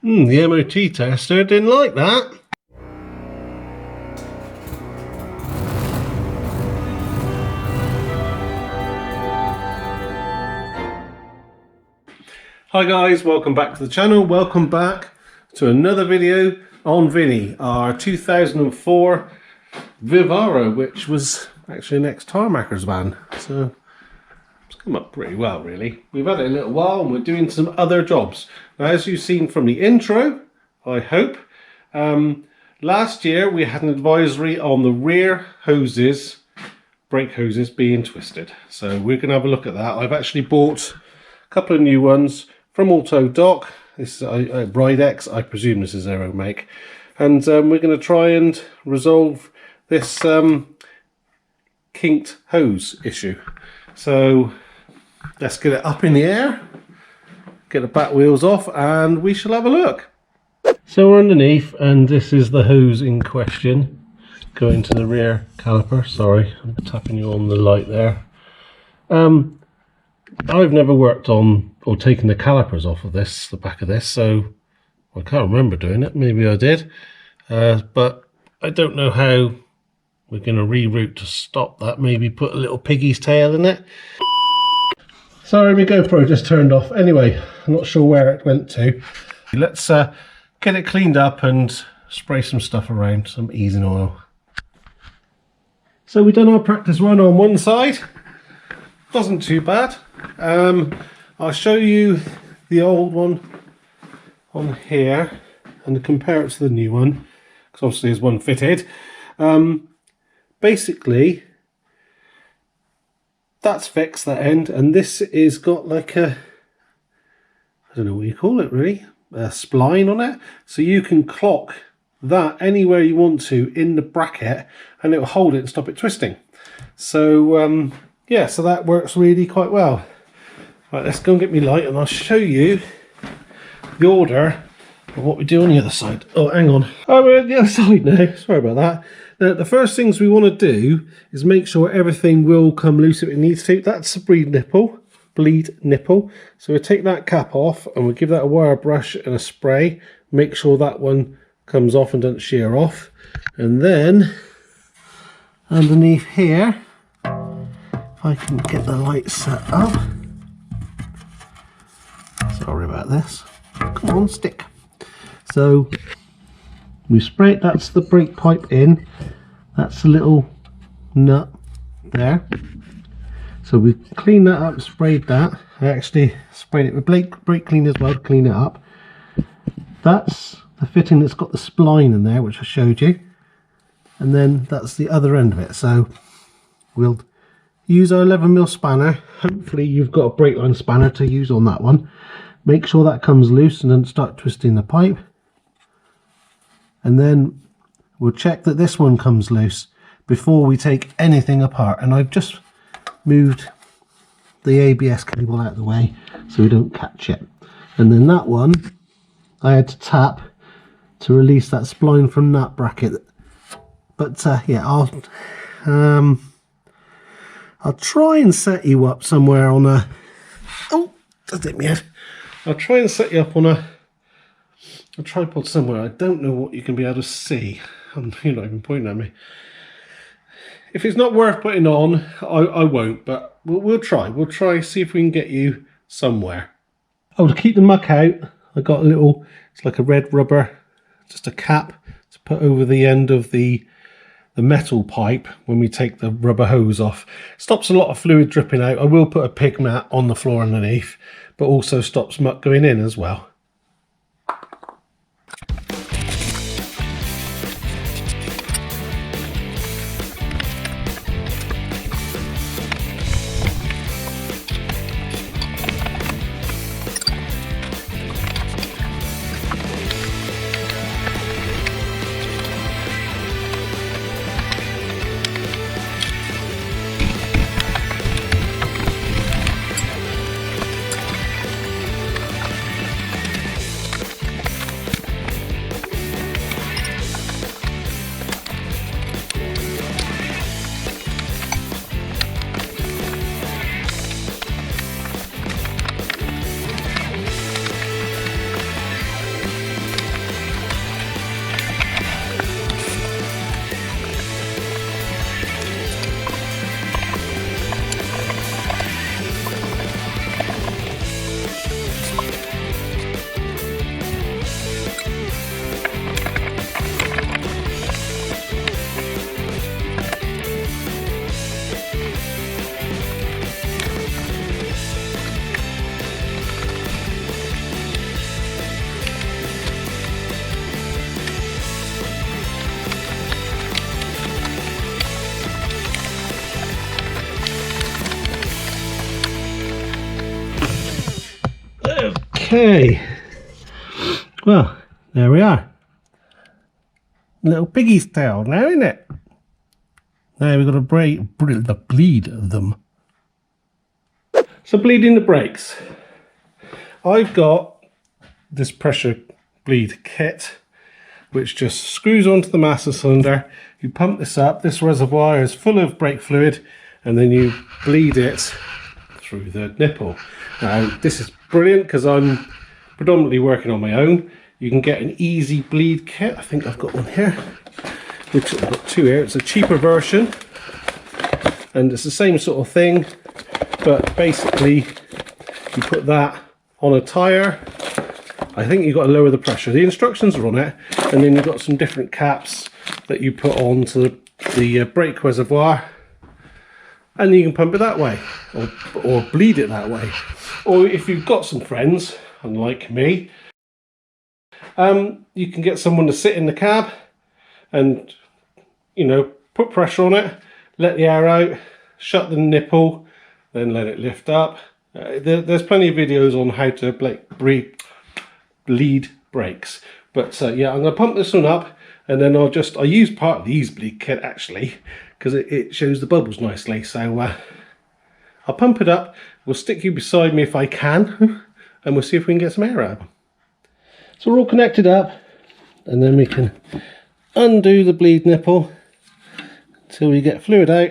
The MOT tester didn't like that. Hi guys, welcome back to the channel. Welcome back to another video on Vinny, our 2004 Vivaro, which was actually an ex-Tarmackers van. So it's come up pretty well, really. We've had it a little while and we're doing some other jobs. Now, as you've seen from the intro, I hope, last year we had an advisory on the rear hoses, brake hoses being twisted. So we're going to have a look at that. I've actually bought a couple of new ones from Auto Doc. This is Bridex, I presume this is their own make. And we're going to try and resolve this kinked hose issue. So let's get it up in the air, get the back wheels off, and we shall have a look. So we're underneath, and this is the hose in question going to the rear caliper. Sorry, I'm tapping you on the light there. I've never worked on or taken the calipers off of this, the back of this, so I can't remember doing it. Maybe I did, but I don't know how we're going to reroute to stop that. Maybe put a little piggy's tail in it. Sorry, my GoPro just turned off. Anyway, I'm not sure where it went to. Let's get it cleaned up and spray some stuff around, some easing oil. So we've done our practice run on one side. Wasn't too bad. I'll show you the old one on here and compare it to the new one, because obviously there's one fitted. Basically, that's fixed, that end, and this is got like a, I don't know what you call it really, a spline on it, so you can clock that anywhere you want to in the bracket and it will hold it and stop it twisting. So yeah, so that works really quite well. Right, let's go and get me light and I'll show you the order of what we do on the other side. Oh, hang on. Oh, we're at the other side now. Sorry about that. Now, the first things we want to do is make sure everything will come loose if it needs to. That's the bleed nipple. So we'll take that cap off and we'll give that a wire brush and a spray. Make sure that one comes off and doesn't shear off. And then underneath here, if I can get the light set up. Sorry about this. Come on, stick. So we spray it, that's the brake pipe in, that's the little nut there. So we cleaned that up, sprayed that. I actually sprayed it with brake cleaner as well to clean it up. That's the fitting that's got the spline in there, which I showed you. And then that's the other end of it. So we'll use our 11mm spanner. Hopefully you've got a brake line spanner to use on that one. Make sure that comes loose and then start twisting the pipe. And then we'll check that this one comes loose before we take anything apart. And I've just moved the ABS cable out of the way so we don't catch it. And then that one I had to tap to release that spline from that bracket. But yeah, I'll try and set you up somewhere on a, oh, that's it, man. I'll try and set you up on a tripod somewhere. I don't know what you can be able to see. You're not even pointing at me. If it's not worth putting on, I won't, but we'll try. We'll try, see if we can get you somewhere. Oh, to keep the muck out, I got a little, it's like a red rubber, just a cap to put over the end of the metal pipe when we take the rubber hose off. Stops a lot of fluid dripping out. I will put a pig mat on the floor underneath, but also stops muck going in as well. Okay, well, there we are. Little piggy's tail now, isn't it? Now we've got to bleed them. So bleeding the brakes. I've got this pressure bleed kit, which just screws onto the master cylinder. You pump this up, this reservoir is full of brake fluid, and then you bleed it through the nipple. Now this is brilliant because I'm predominantly working on my own. You can get an easy bleed kit. I think I've got one here, which I've got two here. It's a cheaper version, and it's the same sort of thing, but basically you put that on a tyre. I think you've got to lower the pressure. The instructions are on it, and then you've got some different caps that you put onto the brake reservoir, and you can pump it that way, or bleed it that way. Or if you've got some friends, unlike me, you can get someone to sit in the cab and, you know, put pressure on it, let the air out, shut the nipple, then let it lift up. There's plenty of videos on how to bleed brakes. But yeah, I'm going to pump this one up, and then I use part of the Ease Bleed kit actually, because it shows the bubbles nicely. So I'll pump it up, we'll stick you beside me if I can, and we'll see if we can get some air out of them. So we're all connected up, and then we can undo the bleed nipple until we get fluid out.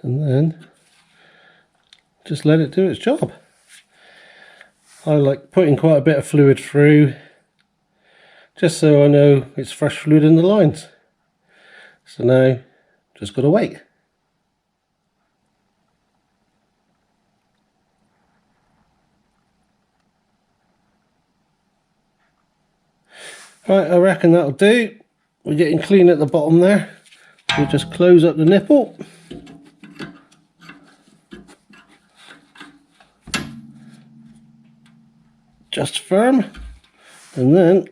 And then just let it do its job. I like putting quite a bit of fluid through, just so I know it's fresh fluid in the lines. So now just got to wait. Right, I reckon that'll do. We're getting clean at the bottom there. We'll just close up the nipple. Just firm, and then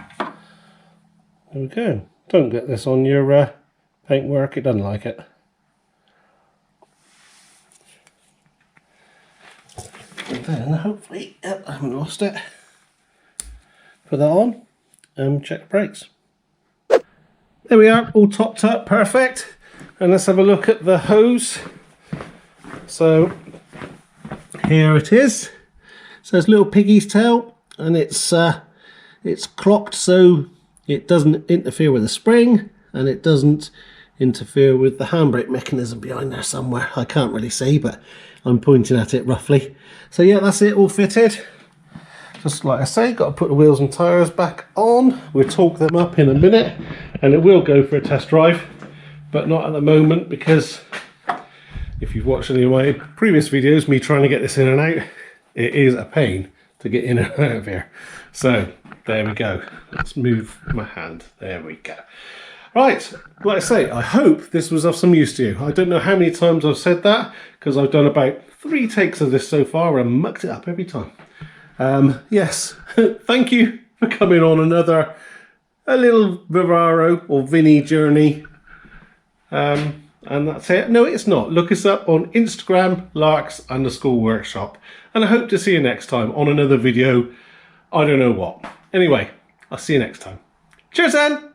there we go. Don't get this on your paintwork, it doesn't like it. And then hopefully, yep, I haven't lost it. Put that on and check the brakes. There we are, all topped up, perfect. And let's have a look at the hose. So here it is. So it's little piggy's tail, and it's clocked so it doesn't interfere with the spring, and it doesn't interfere with the handbrake mechanism behind there somewhere. I can't really see, but I'm pointing at it roughly. So yeah, that's it, all fitted. Just like I say, got to put the wheels and tyres back on. We'll torque them up in a minute, and it will go for a test drive, but not at the moment, because if you've watched any of my previous videos, me trying to get this in and out, it is a pain to get in and out of here. So there we go. Let's move my hand. There we go. Right, like I say, I hope this was of some use to you. I don't know how many times I've said that, because I've done about 3 takes of this so far and mucked it up every time. Yes, thank you for coming on a little Vivaro or Vinny journey. And that's it. No, it's not. Look us up on Instagram, Larcs_workshop. And I hope to see you next time on another video. I don't know what. Anyway, I'll see you next time. Cheers, then!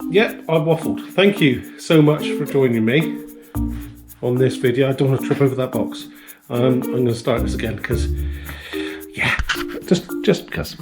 Yep, I waffled. Thank you so much for joining me on this video. I don't want to trip over that box. I'm going to start this again because, yeah, just because.